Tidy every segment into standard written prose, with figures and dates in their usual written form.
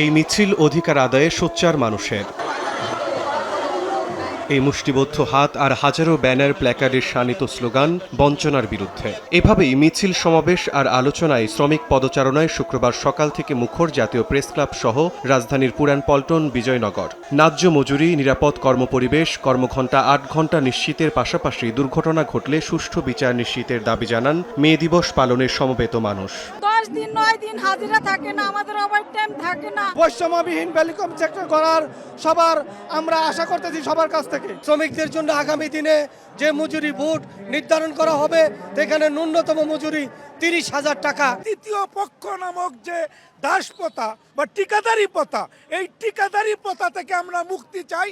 এই মিছিল অধিকার আদায়ে সোচ্চার মানুষের। এই মুষ্টিবদ্ধ হাত আর হাজারো ব্যানার প্ল্যাকার্ডের শানিত স্লোগান বঞ্চনার বিরুদ্ধে। এভাবেই মিছিল, সমাবেশ আর আলোচনায় শ্রমিক পদচারণায় শুক্রবার সকাল থেকে মুখর জাতীয় প্রেস ক্লাব সহ রাজধানীর পুরান পল্টন, বিজয়নগর। ন্যায্য মজুরি, নিরাপদ কর্মপরিবেশ, কর্মঘণ্টা ৮ ঘণ্টা নিশ্চিতের পাশাপাশি দুর্ঘটনা ঘটলে সুষ্ঠু বিচার নিশ্চিতের দাবি জানান মে দিবস পালনের সমবেত মানুষ। 10 দিন 9 দিন হাজিরা থাকে না, আমাদের ওভারটাইম থাকে না। বৈষম্যবিহীন টেলিকম সেক্টর করার সবার আমরা আশা করতেছি সবার কাছ থেকে। শ্রমিকদের জন্য আগামী দিনে যে মজুরি বোর্ড নির্ধারণ করা হবে, সেখানে ন্যূনতম মজুরি 30,000 টাকা। তৃতীয় পক্ষ নামক যে দাসপ্রথা বা ঠিকাদারি প্রথা, এই ঠিকাদারি প্রথা থেকে আমরা মুক্তি চাই।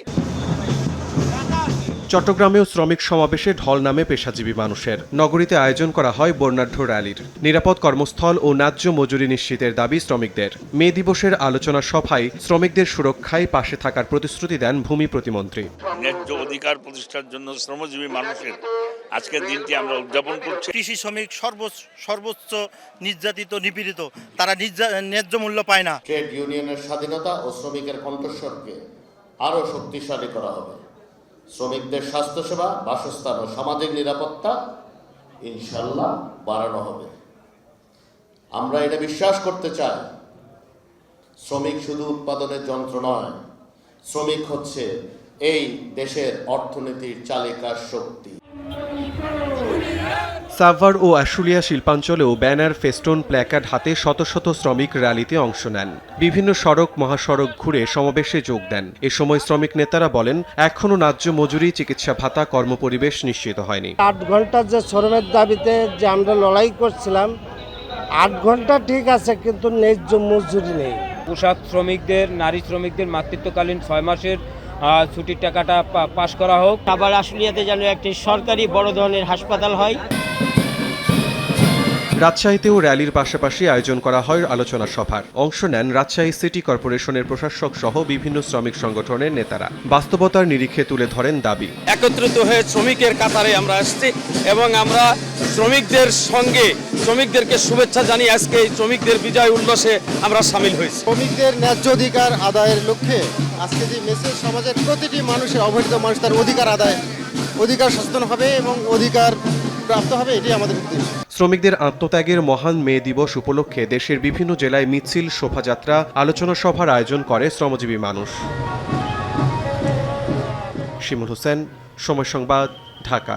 চট্টগ্রামেও শ্রমিক সমাবেশে ঢল নামে পেশাজীবী মানুষের। নগরীতে আয়োজন করা হয় বর্ণাঢ্য র্যালির। নিরাপদ কর্মস্থল ও ন্যায্য মজুরি নিশ্চিতের দাবি শ্রমিকদের। মে দিবসের আলোচনা সভায় শ্রমিকদের সুরক্ষায় পাশে থাকার প্রতিশ্রুতি দেন ভূমি প্রতিমন্ত্রী। ন্যায্য অধিকার প্রতিষ্ঠার জন্য শ্রমজীবী মানুষের আজকের দিনটি আমরা উদযাপন করছি। কৃষি শ্রমিক সর্বোচ্চ নির্যাতিত, নিপীড়িত, তারা ন্যায্য মূল্য পায় না। ট্রেড ইউনিয়নের স্বাধীনতা ও শ্রমিকের কণ্ঠস্বরকে আরও শক্তিশালী করা হবে। শ্রমিকদের স্বাস্থ্যসেবা, বাসস্থান ও সামাজিক নিরাপত্তা ইনশাল্লাহ বাড়ানো হবে। আমরা এটা বিশ্বাস করতে চাই, শ্রমিক শুধু উৎপাদনের যন্ত্র নয়, শ্রমিক হচ্ছে এই দেশের অর্থনীতির চালিকার শক্তি। সাভার ও আশুলিয়া শিল্পাঞ্চলেও ব্যানার, ফেস্টুন, প্ল্যাকার্ড হাতে শত শত শ্রমিক র্যালিতে অংশ নেন। বিভিন্ন সড়ক, মহাসড়ক ঘুরে সমাবেশে যোগ দেন। এ সময় শ্রমিক নেতারা বলেন, এখনও ন্যায্য মজুরি, চিকিৎসা ভাতা, কর্মপরিবেশ নিশ্চিত হয়নি। 8 ঘন্টার যে শ্রমের দাবিতে যে আমরা লড়াই করছিলাম, 8 ঘন্টা ঠিক আছে, কিন্তু ন্যায্য মজুরি নেই। পোশাক শ্রমিকদের, নারী শ্রমিকদের মাতৃত্বকালীন 6 মাসের ছুটির টাকাটা পাস করা হোক। আবার আশুলিয়াতে যেন একটি সরকারি বড় ধরনের হাসপাতাল হয়। রাজশাহীতেও র্যালির পাশাপাশি আয়োজন করা হয় আলোচনা সভার। অংশ নেন রাজশাহী সিটি কর্পোরেশনের প্রশাসক সহ বিভিন্ন শ্রমিক সংগঠনের নেতারা। বাস্তবতার নিরিখে তুলে ধরেন দাবি। একত্রিত হয়ে শ্রমিকের কাতারে আমরা আসছি এবং আমরা শ্রমিকদের সঙ্গে শ্রমিকদেরকে শুভেচ্ছা জানিয়ে আজকে এই শ্রমিকদের বিজয় উল্লাসে আমরা সামিল হয়েছি। শ্রমিকদের ন্যায্য অধিকার আদায়ের লক্ষ্যে আজকে যে মেসেজ, সমাজের প্রতিটি মানুষের, অবহেলিত মানুষ তার অধিকার আদায়, অধিকার সচেতন হবে এবং অধিকার প্রাপ্ত হবে, এটি আমাদের উদ্দেশ্য। শ্রমিকদের আত্মত্যাগের মহান মে দিবস উপলক্ষে দেশের বিভিন্ন জেলায় মিছিল, শোভাযাত্রা, আলোচনা সভার আয়োজন করে শ্রমজীবী মানুষ। শিমুল হোসেন, সময় সংবাদ, ঢাকা।